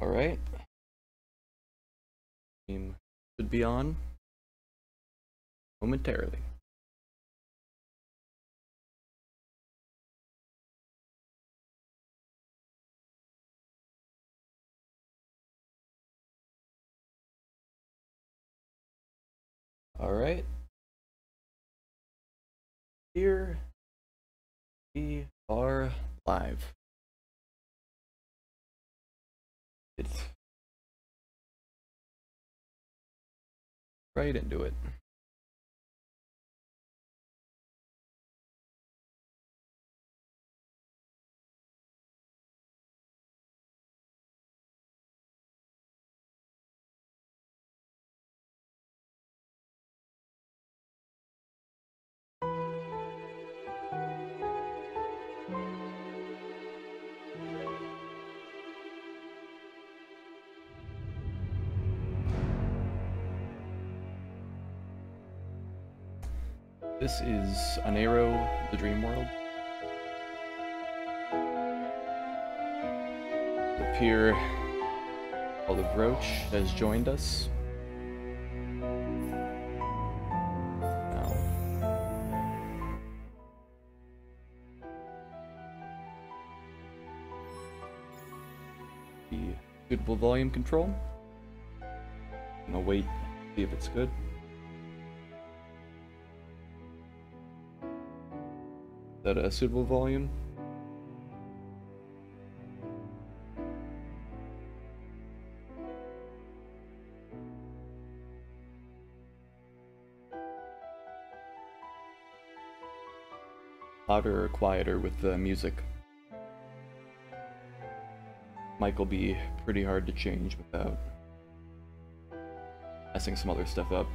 Alright. Stream should be on momentarily. Alright. Here we are live. It's right into it. This is Ahnayro, the Dream World. The peer Olive Roach has joined us. Now, the suitable volume control. I'm gonna wait, see if it's good. Is that a suitable volume? Louder or quieter with the music? Mic will be pretty hard to change without messing some other stuff up.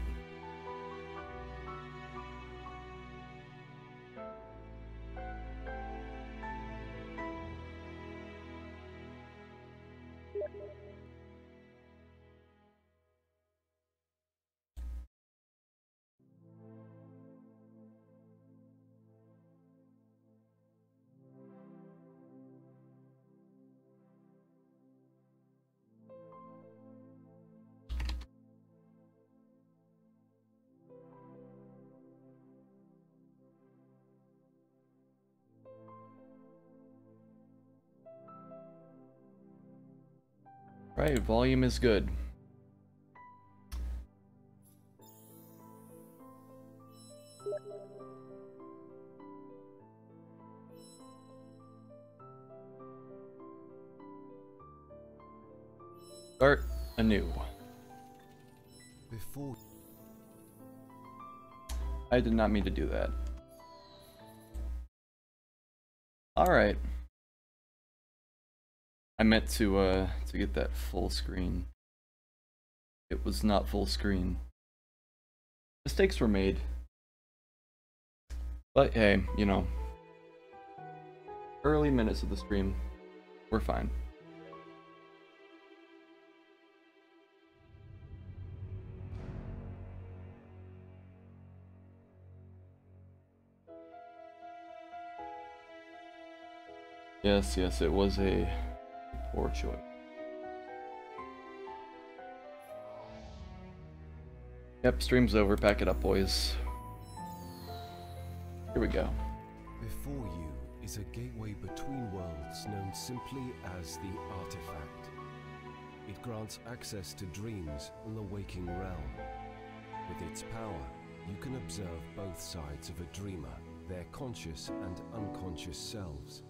Right, volume is good. Start anew. Before I did not mean to do that. Alright. I meant to get that full screen. It was not full screen. Mistakes were made. But hey, you know, early minutes of the stream, we're fine. Yes, it was a poor choice. Yep, stream's over. Pack it up, boys. Here we go. Before you is a gateway between worlds known simply as the Artifact. It grants access to dreams in the waking realm. With its power, you can observe both sides of a dreamer, their conscious and unconscious selves.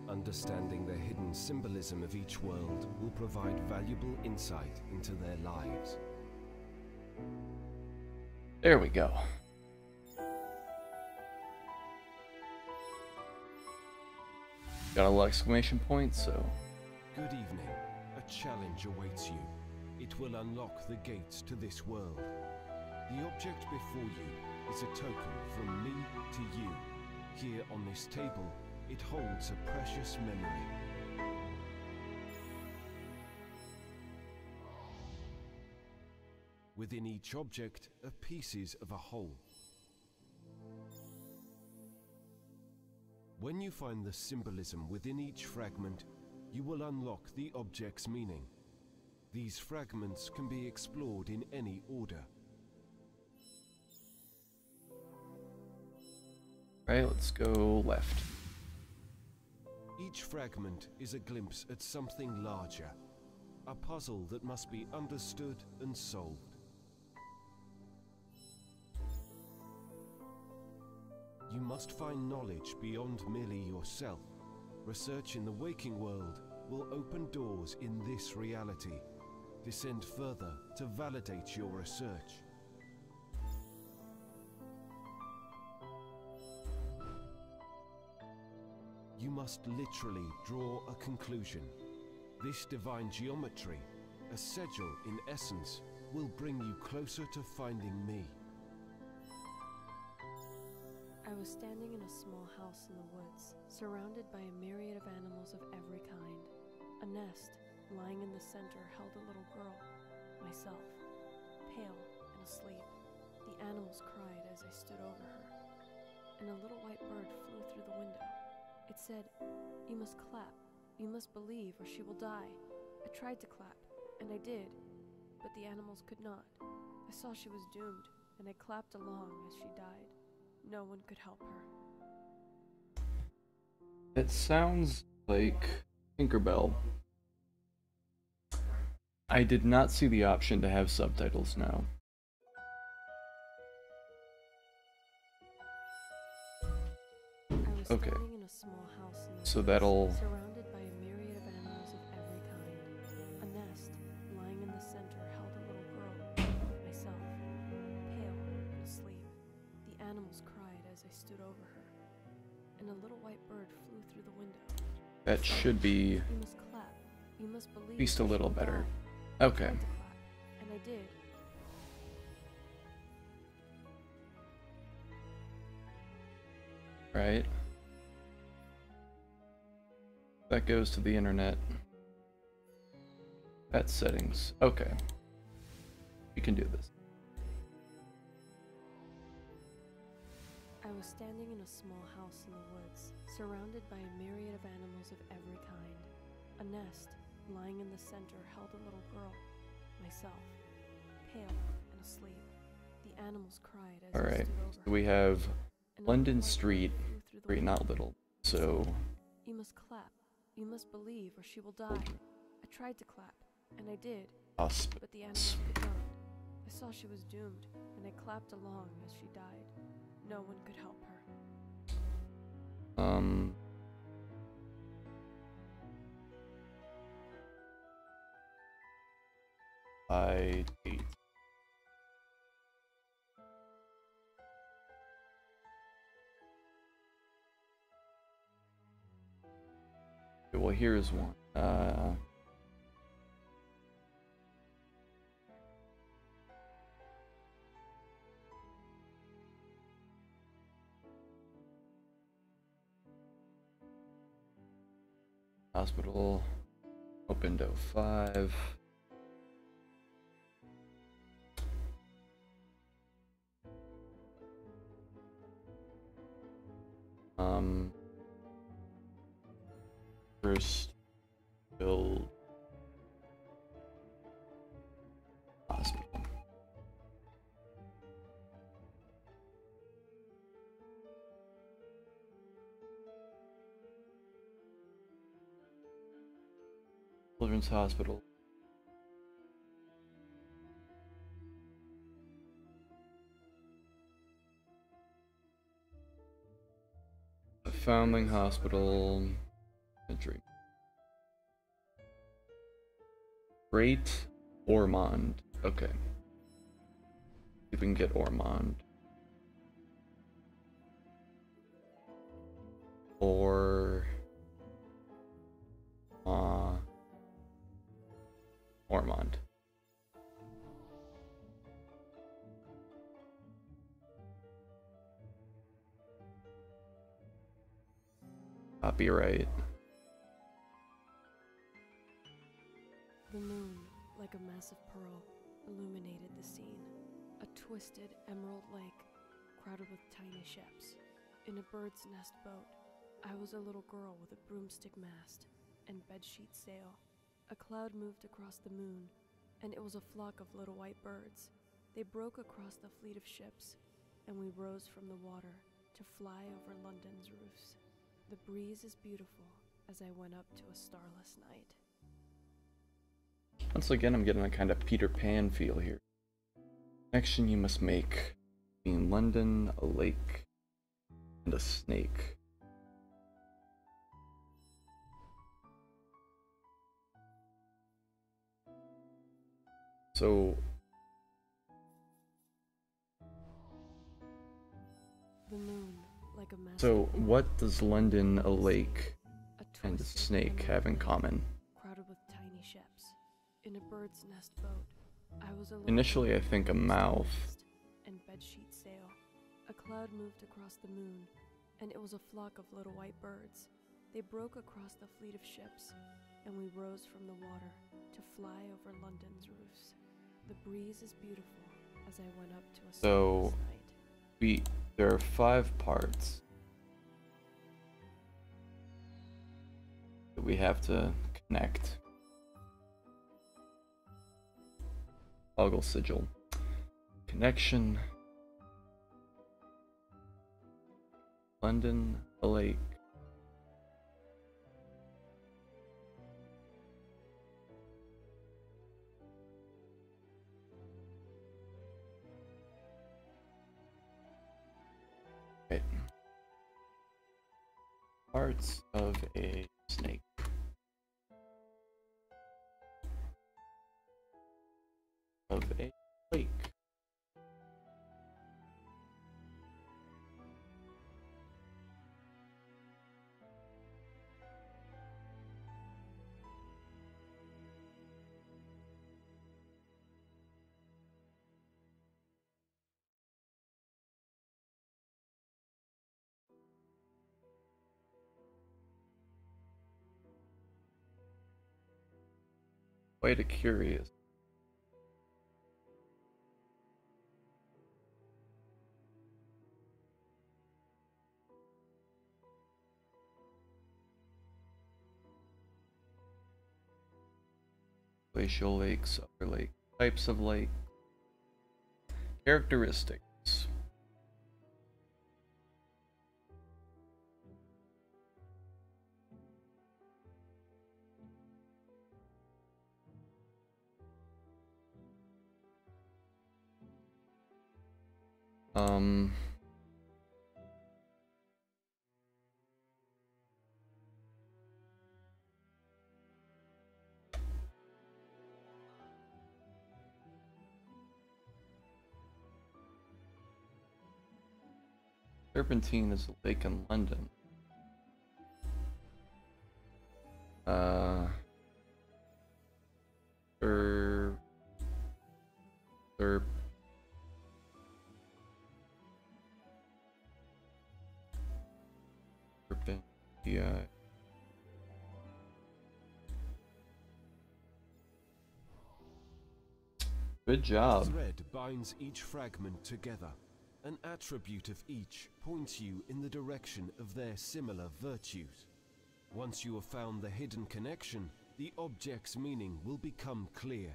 Understanding the hidden symbolism of each world will provide valuable insight into their lives. There we go. Got a little exclamation point, so... Good evening. A challenge awaits you. It will unlock the gates to this world. The object before you is a token from me to you. Here on this table, it holds a precious memory. Within each object are pieces of a whole. When you find the symbolism within each fragment, you will unlock the object's meaning. These fragments can be explored in any order. Right, let's go left. Each fragment is a glimpse at something larger, a puzzle that must be understood and solved. You must find knowledge beyond merely yourself. Research in the waking world will open doors in this reality. Descend further to validate your research. You must literally draw a conclusion. This divine geometry, a sigil in essence, will bring you closer to finding me. I was standing in a small house in the woods, surrounded by a myriad of animals of every kind. A nest, lying in the center, held a little girl, myself, pale and asleep. The animals cried as I stood over her, and a little white bird flew through the window. It said, "You must clap, you must believe, or she will die." I tried to clap, and I did, but the animals could not. I saw she was doomed, and I clapped along as she died. No one could help her. It sounds like Tinkerbell. I did not see the option to have subtitles now. Okay. Standing in a small house in the So woods, that'll... surrounded by a myriad of animals of every kind. A nest, lying in the center, held a little girl, myself, pale and asleep. The animals cried as I stood over her, and a little white bird flew through the window. That should be You must clap. You must believe. at least a or she little will better. die. Okay. I tried to clap, and I did. Right. That goes to the internet. That's settings. Okay. We can do this. I was standing in a small house in the woods, surrounded by a myriad of animals of every kind. A nest, lying in the center, held a little girl, myself, pale and asleep. The animals cried as I Alright. stood over So we have her, and a London little white Street, bird flew through the Street, window. not little. So You must clap. You must believe, or she will die. I tried to clap, and I did, but the animals could not. I saw she was doomed, and I clapped along as she died. No one could help her. I hate. Okay, well, here's one. Hospital, open to 5. First build hospital. Children's Hospital. A Foundling Hospital. Entry. Great Ormond. Okay. See if we can get Ormond. Or Ormond. Copyright. The moon, like a massive pearl, illuminated the scene. A twisted emerald lake, crowded with tiny ships. In a bird's nest boat, I was a little girl with a broomstick mast and bedsheet sail. A cloud moved across the moon, and it was a flock of little white birds. They broke across the fleet of ships, and we rose from the water to fly over London's roofs. The breeze is beautiful as I went up to a starless night. Once again, I'm getting a kind of Peter Pan feel here. Connection you must make between London, a lake, and a snake. So The moon, like a massive So what does London, a lake, and a twisted snake have in common? crowded with tiny ships. In a bird's nest boat, I was alone. Initially, I think a mouth. And bedsheet sail. A cloud moved across the moon, and it was a flock of little white birds. They broke across the fleet of ships, and we rose from the water to fly over London's roofs. The breeze is beautiful as I went up to a So starless night. there are 5 parts that we have to connect. Toggle sigil. Connection. London, a lake. Right. Parts of a snake. Of a lake. Quite a curious. Glacial lakes, upper lake, types of lake, characteristics. Serpentine is a lake in London. Yeah. Good job. Thread binds each fragment together. An attribute of each points you in the direction of their similar virtues. Once you have found the hidden connection, the object's meaning will become clear.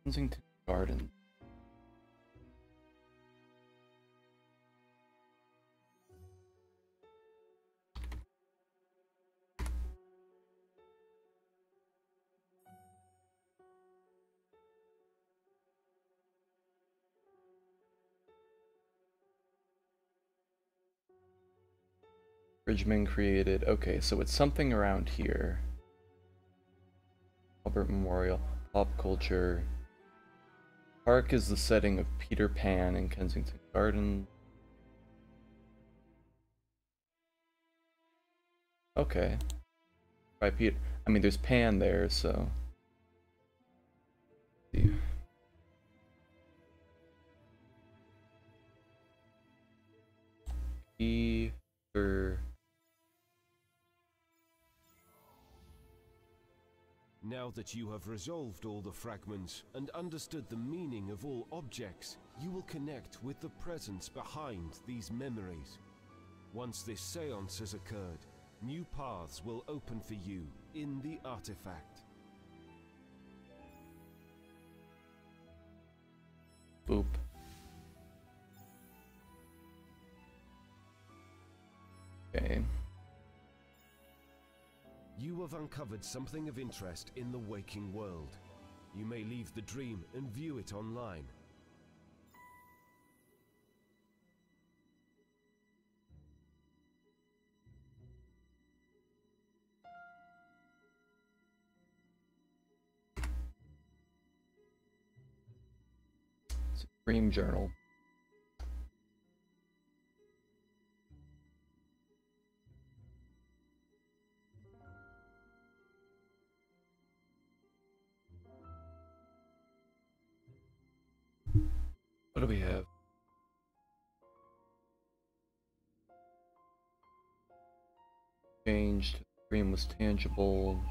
Kensington Garden. Bridgman created. Okay, so it's something around here. Albert Memorial, pop culture. Park is the setting of Peter Pan in Kensington Gardens. Okay. By Peter. I mean, there's Pan there, so. Let's see. Peter. Now that you have resolved all the fragments and understood the meaning of all objects, you will connect with the presence behind these memories. Once this seance has occurred, new paths will open for you in the artifact. Boop. Okay. You have uncovered something of interest in the waking world. You may leave the dream and view it online. It's a dream journal. What do we have? Changed. Dream was tangible.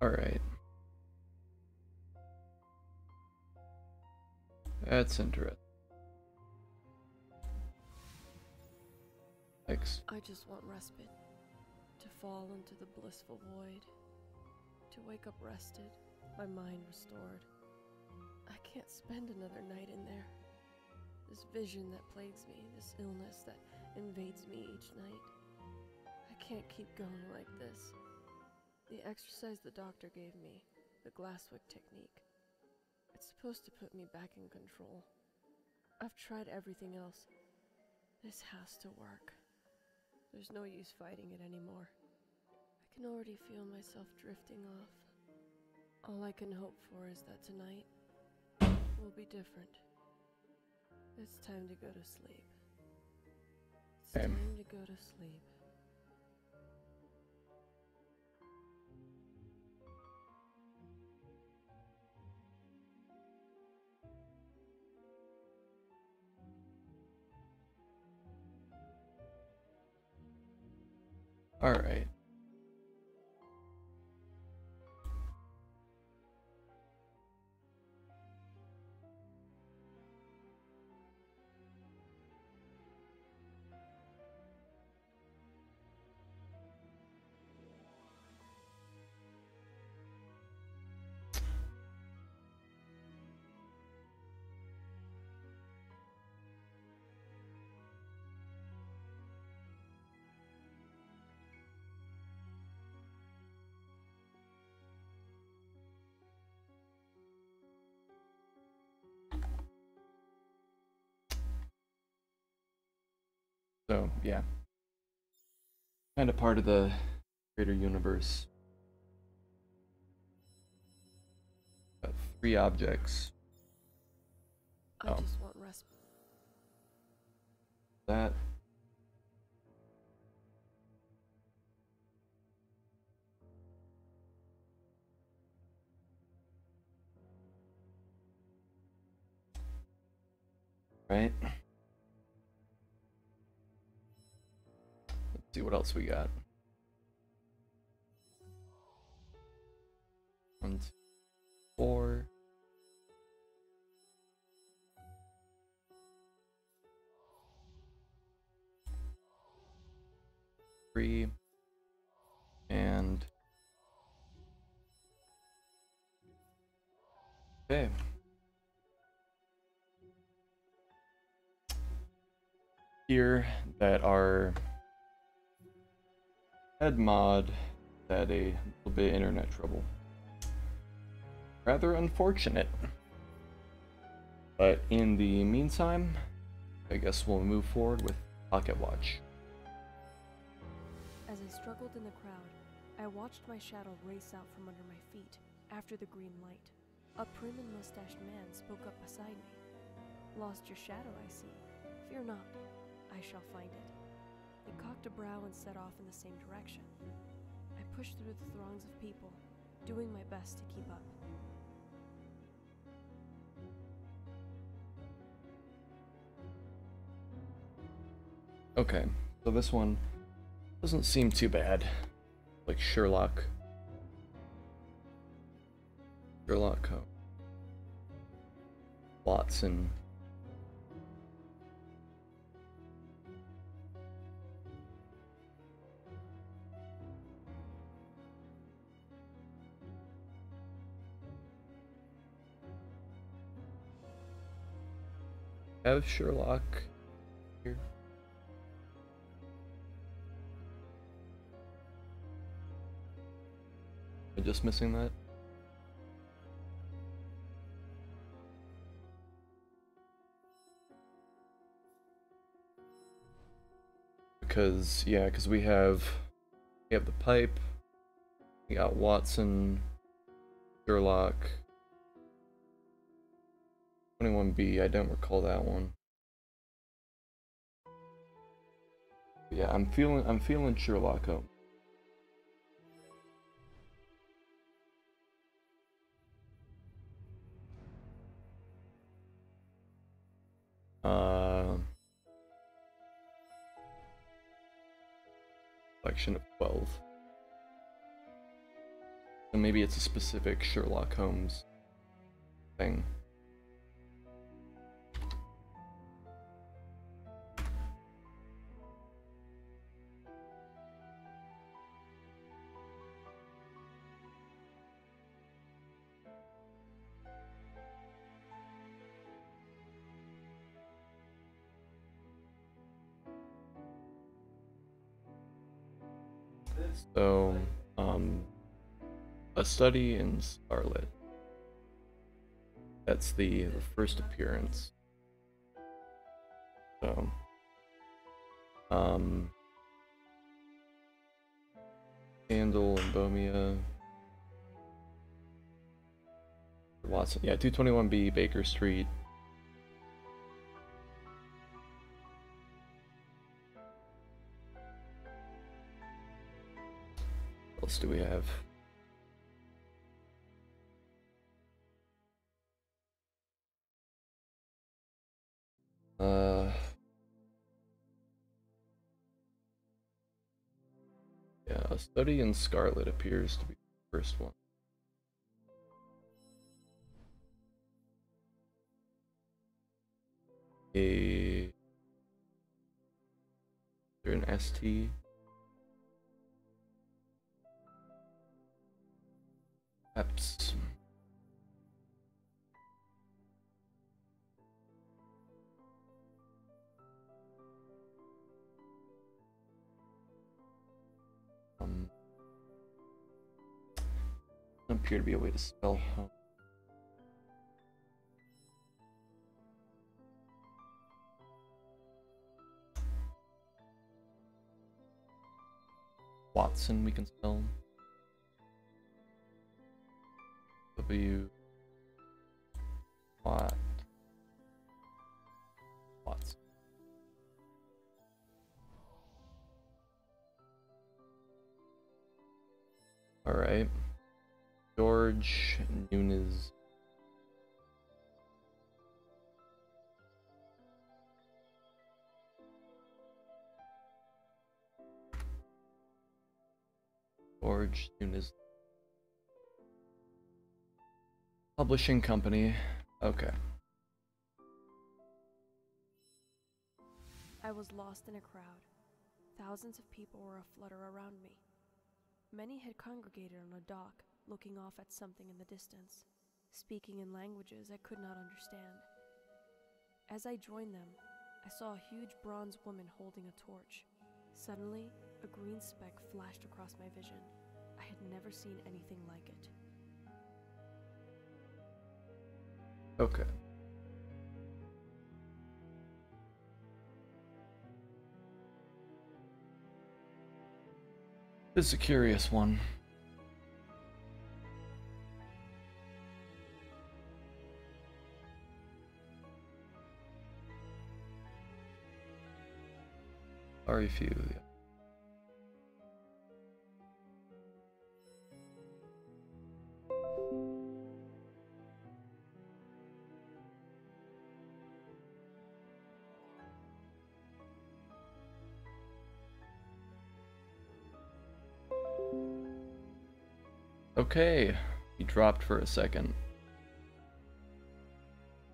All right. That's interesting. Next. I just want respite. To fall into the blissful void. To wake up rested, my mind restored. I can't spend another night in there. This vision that plagues me, this illness that invades me each night. I can't keep going like this. The exercise the doctor gave me, the Glasswick technique, it's supposed to put me back in control. I've tried everything else. This has to work. There's no use fighting it anymore. I can already feel myself drifting off. All I can hope for is that tonight will be different. It's time to go to sleep. It's time to go to sleep. All right. So, yeah. Kind of part of the greater universe. Got 3 objects. I just want respite. That. Right? Let's see what else we got. 1, 2, 4. Three. And okay. Here that are head mod had a little bit of internet trouble. Rather unfortunate. But in the meantime, I guess we'll move forward with Pocket Watch. As I struggled in the crowd, I watched my shadow race out from under my feet after the green light. A prim and mustached man spoke up beside me. "Lost your shadow, I see. Fear not, I shall find it." He cocked a brow and set off in the same direction. I pushed through the throngs of people, doing my best to keep up. Okay, so this one doesn't seem too bad. Like Sherlock. Sherlock Holmes. Watson. Have Sherlock here. Am I just missing that? Because yeah, because we have the pipe, we got Watson, Sherlock, 21B. I don't recall that one. Yeah, I'm feeling Sherlock Holmes. Collection of 12. So maybe it's a specific Sherlock Holmes thing. So, A Study in Scarlet. That's the first appearance. So, Scandal and Bomia. Watson, yeah, 221B, Baker Street. What else do we have? Yeah, A Study in Scarlet appears to be the first one. Is there an ST? Perhaps. Doesn't appear to be a way to spell home. Watson, we can spell. W. Watt. Watson. All right. George Nunes. George Nunes. Publishing company. Okay. I was lost in a crowd. Thousands of people were aflutter around me. Many had congregated on a dock, looking off at something in the distance, speaking in languages I could not understand. As I joined them, I saw a huge bronze woman holding a torch. Suddenly, a green speck flashed across my vision. I had never seen anything like it. Okay. This is a curious one. Sorry if you. Okay, he dropped for a second.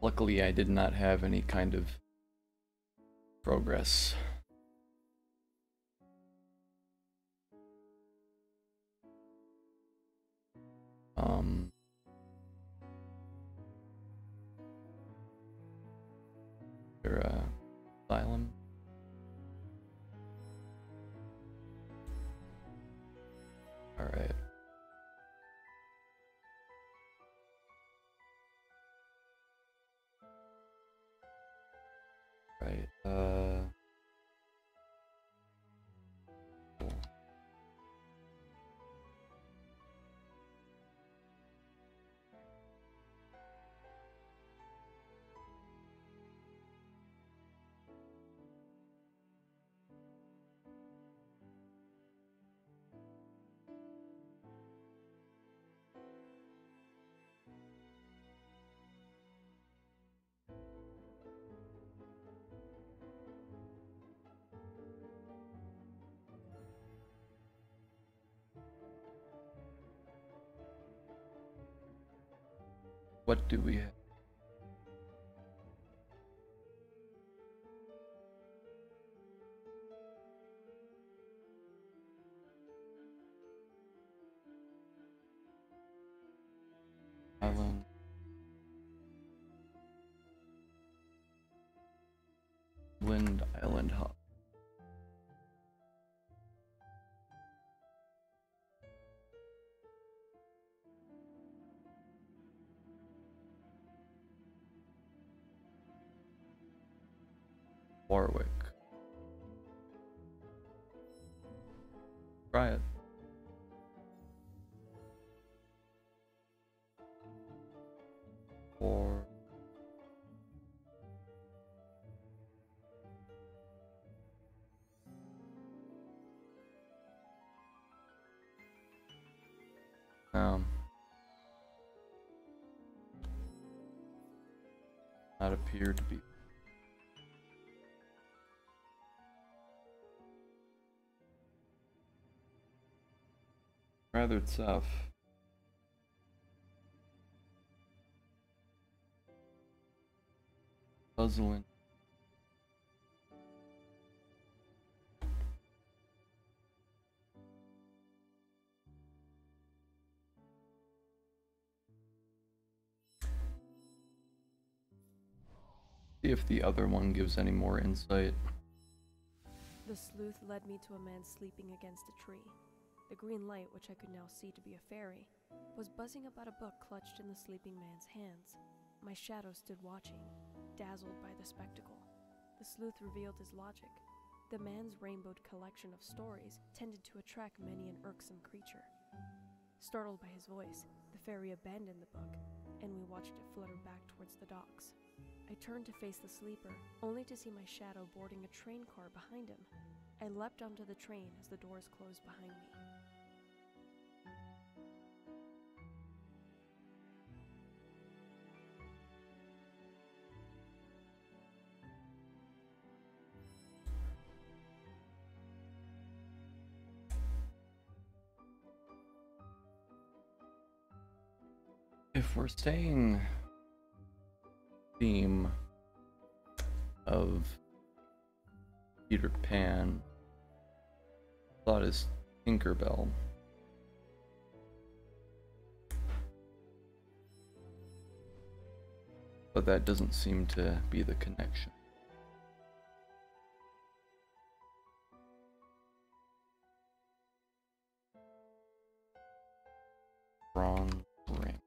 Luckily, I did not have any kind of progress. There, asylum. All right. Right. Cool. What do we have? Island. Wind Island Hub. Warwick. Try it. Or not appear to be. Rather tough. Puzzling. See if the other one gives any more insight. The sleuth led me to a man sleeping against a tree. The green light, which I could now see to be a fairy, was buzzing about a book clutched in the sleeping man's hands. My shadow stood watching, dazzled by the spectacle. The sleuth revealed his logic. The man's rainbowed collection of stories tended to attract many an irksome creature. Startled by his voice, the fairy abandoned the book, and we watched it flutter back towards the docks. I turned to face the sleeper, only to see my shadow boarding a train car behind him. I leapt onto the train as the doors closed behind me. If we're staying theme of Peter Pan, thought is Tinkerbell. But that doesn't seem to be the connection. Bronze ring.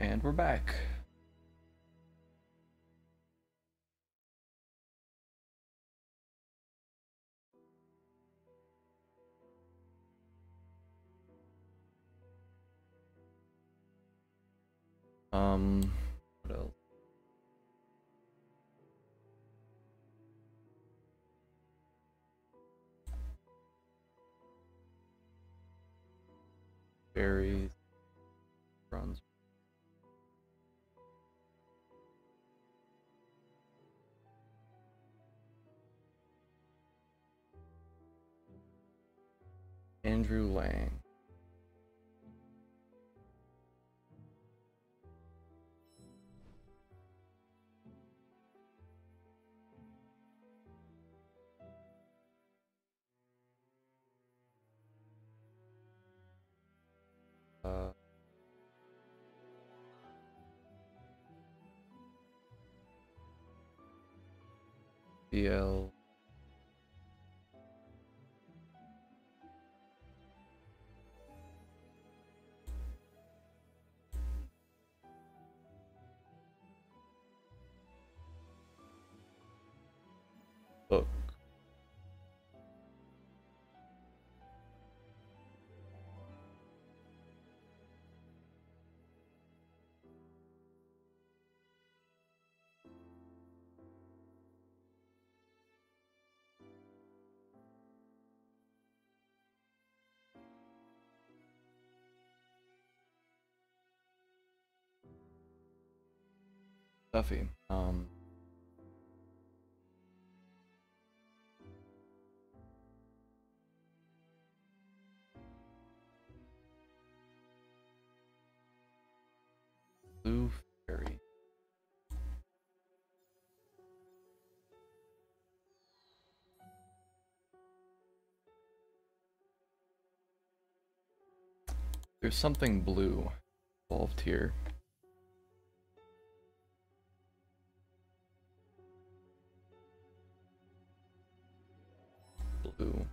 And we're back. What else? Berries, bronze. Andrew Lang. BL book. Stuffy. Blue Fairy. There's something blue involved here. Blue.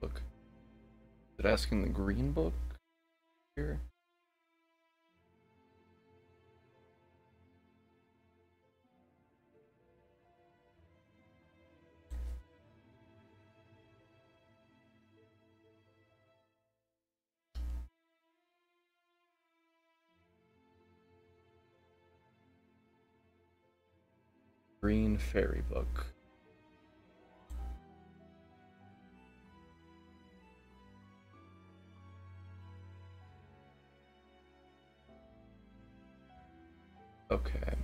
Book. Is it asking the green book here? Green Fairy book. Okay.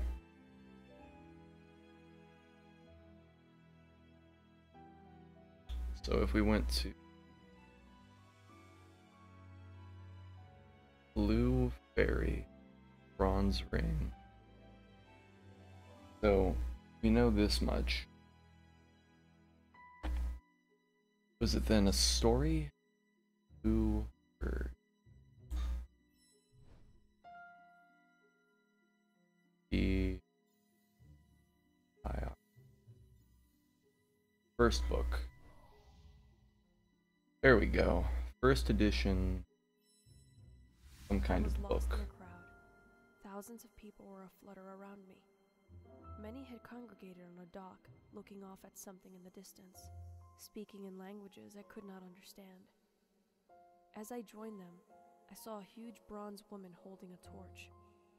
So if we went to Blue Fairy, Bronze Ring. So we know this much. Was it then a story? Who heard? First book. There we go. First edition. Some kind of I was lost book. in the crowd. Thousands of people were aflutter around me. Many had congregated on a dock, looking off at something in the distance, speaking in languages I could not understand. As I joined them, I saw a huge bronze woman holding a torch.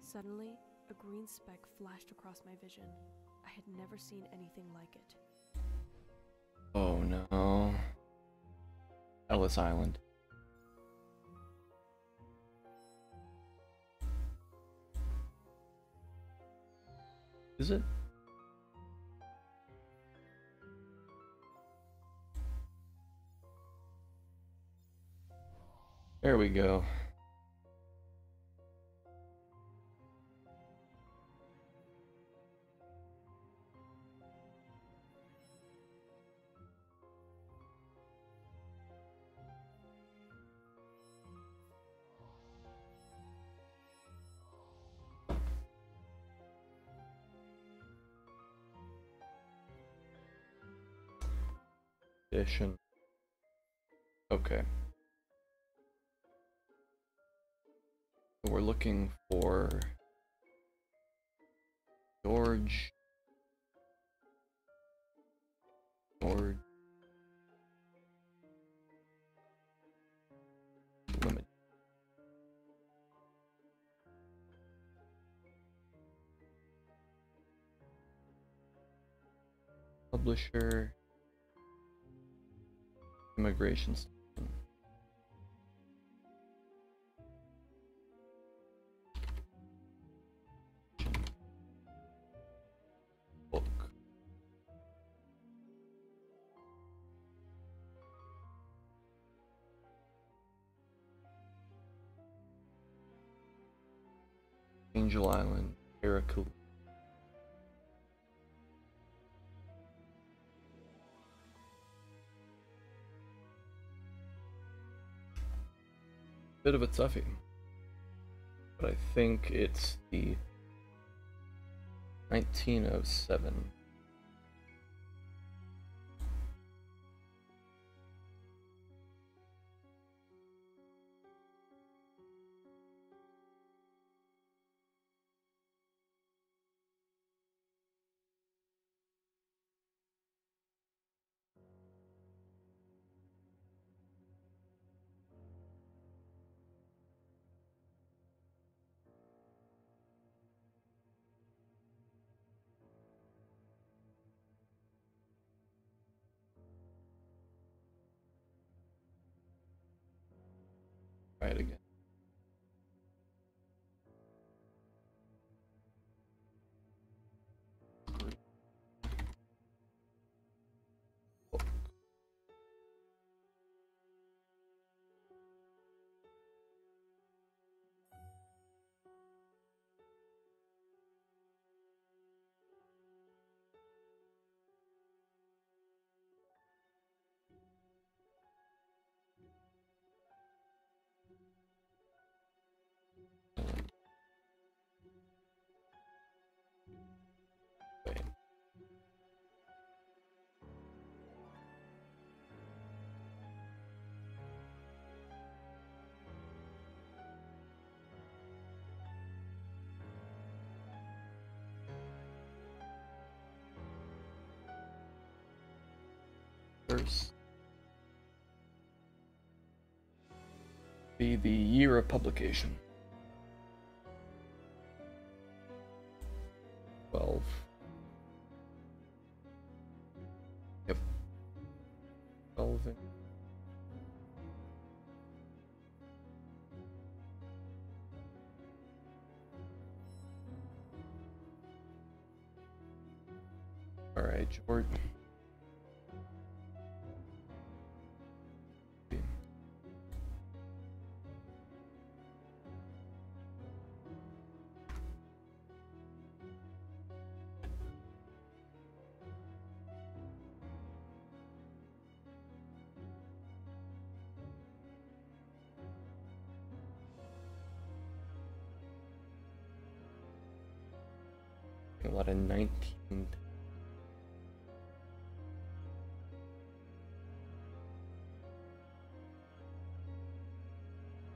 Suddenly, a green speck flashed across my vision. I had never seen anything like it. Oh no. Ellis Island. Is it? There we go. Edition. Okay. We're looking for George. Limited. Publisher. Immigration Station. Book. Angel Island, Miracle. Bit of a toughie, but I think it's the 1907. Try it again. Wait. First, be the year of publication. 12. Yep. 12. All right, George. A lot of 19.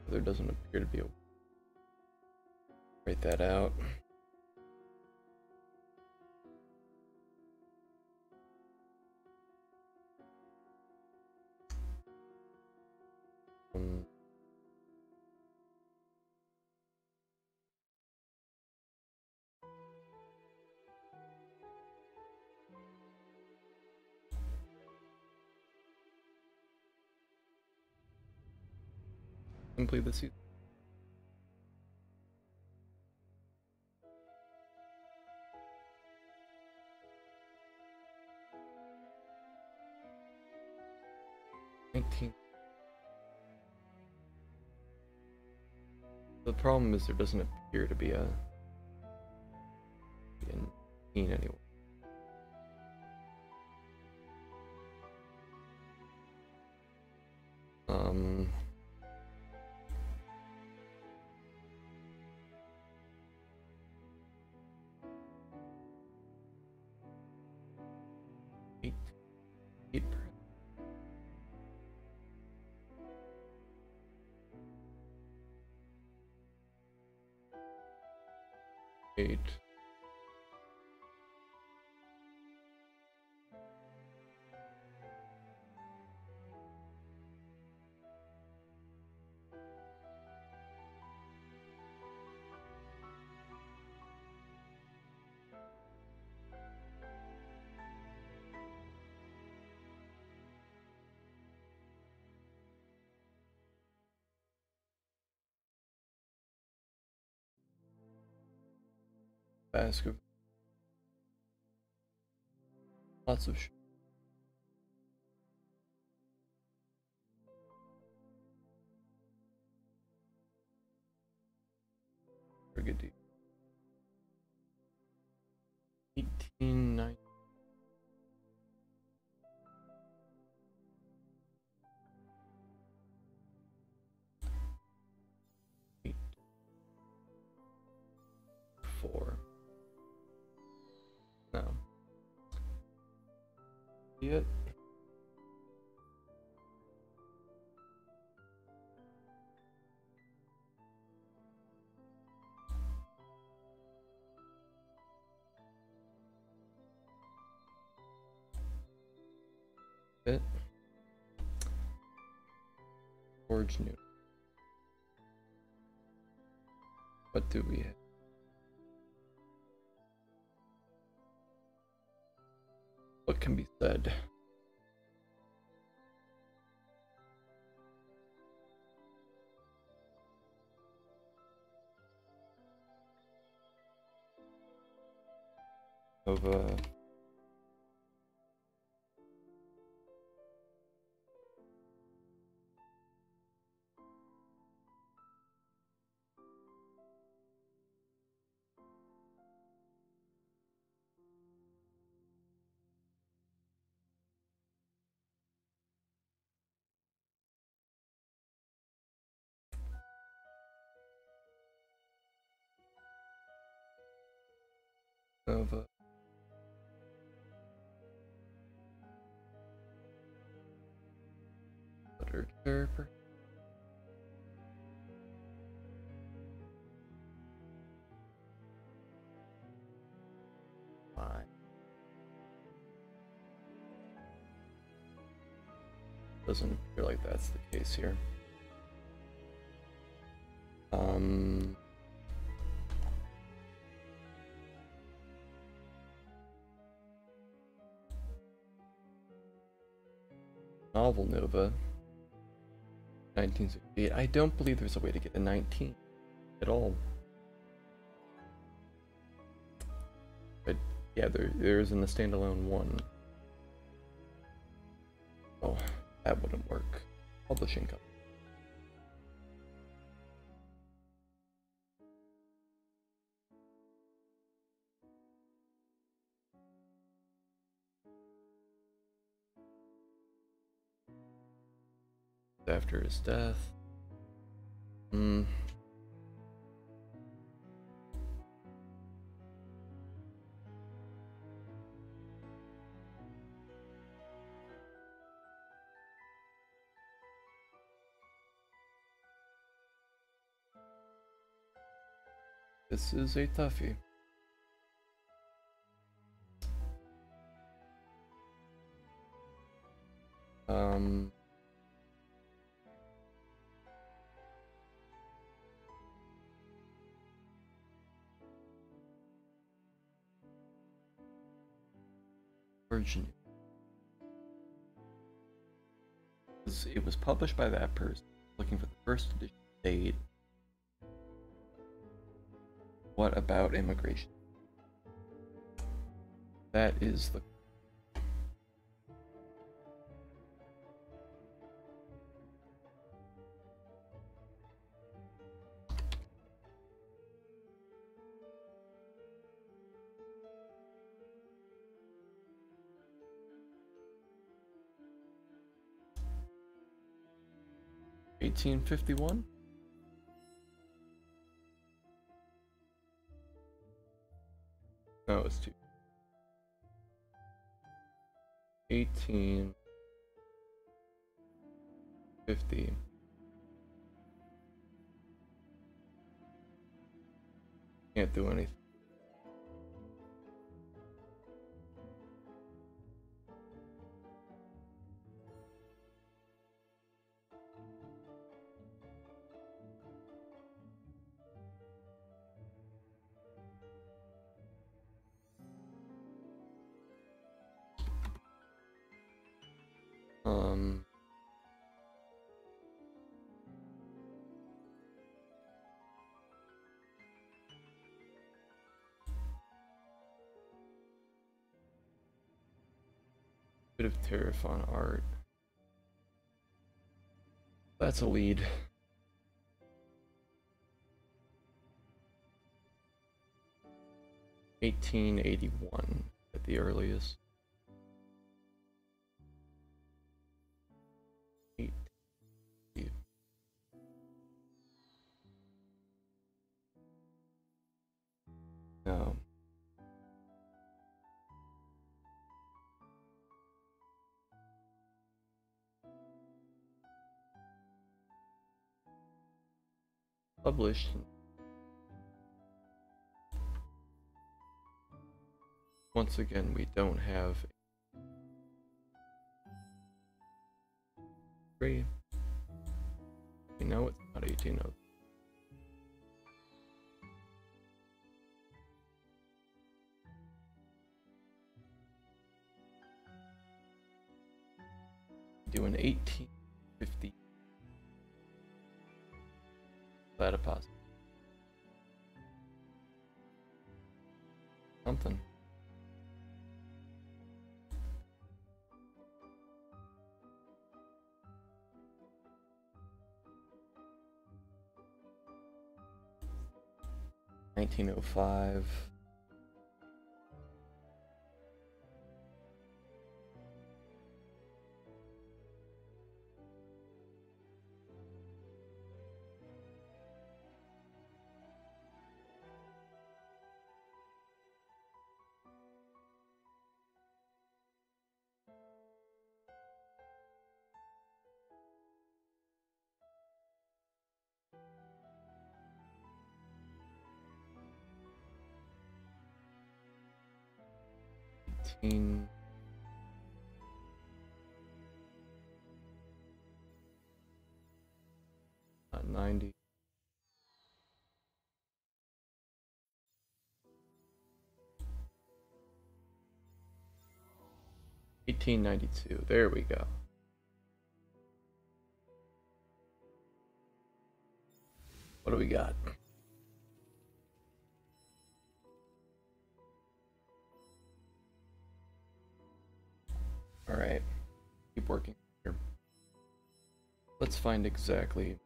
There doesn't appear to be a. Write that out. Complete the season. The problem is there doesn't appear to be a 19 anyway. Eight. Eight. Basketball. Lots of Brigadier. it. It. Forge new. What do we have? What can be said? Nova. Nova. Literature. Fine. Doesn't appear like that's the case here. Novel Nova. 1968. I don't believe there's a way to get a 19 at all. But yeah, there isn't a standalone one. Oh, that wouldn't work. Publishing company. After his death. This is a toughie. Virginia. It was published by that person. Looking for the first edition date. What about immigration? That is the... $18.51? No, it's too. 18.50. Can't do anything. Bit of tariff on art. That's a lead. $18.81 at the earliest. No. published. Once again, we don't have free. We know it's not 1803. Do an 1850 platypus. Something. $1905. $18. 90. $1892. There we go. What do we got? All right. Keep working here. Let's find exactly.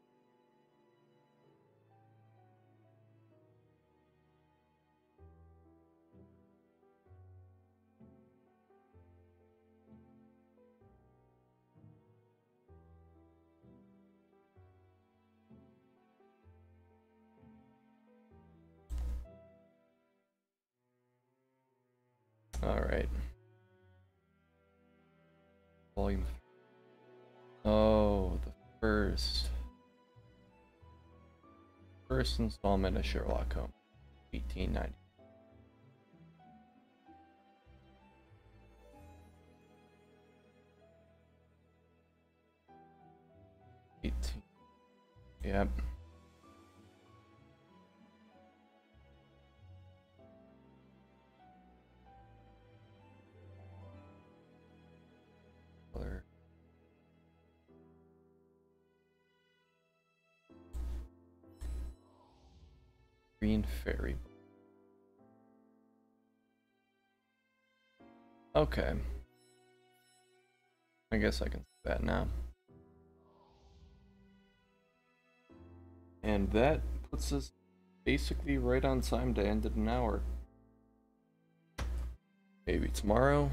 All right. Volume. Oh, the first installment of Sherlock Holmes, 1890. Yep. Color. Green Fairy. Okay. I guess I can see that now. And that puts us basically right on time to end it an hour. Maybe tomorrow.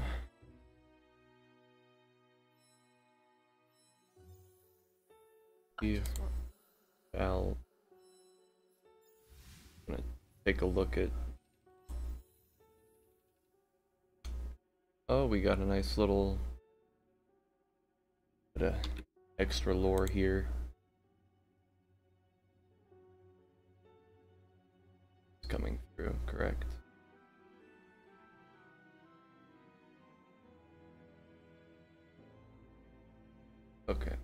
I'll gonna take a look at. Oh, we got a nice little bit of extra lore here. It's coming through, correct? Okay.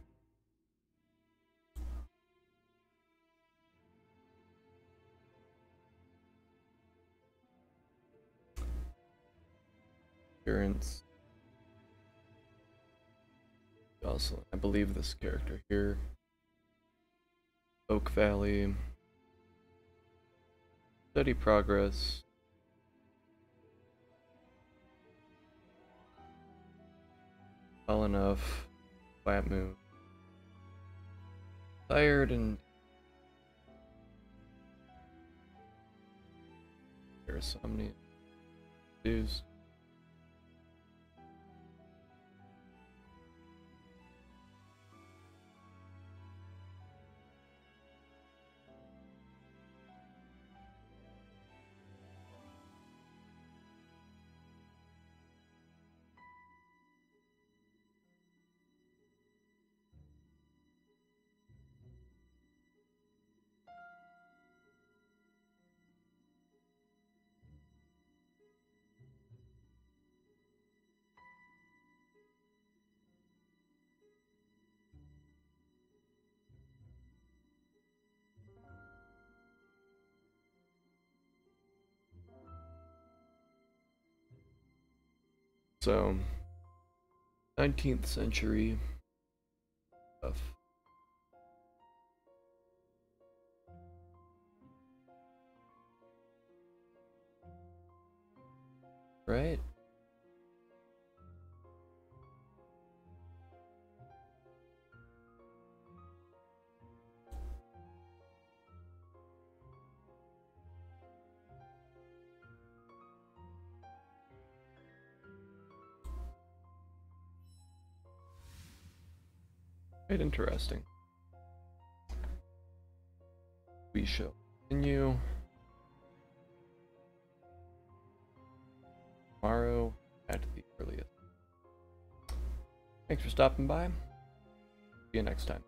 Appearance. Also, I believe this character here. Oak Valley. Steady progress. Well enough. Flat moon. Tired and insomnia. Dues. So, 19th century stuff. Right? Quite interesting. We shall continue tomorrow at the earliest. Thanks for stopping by. See you next time.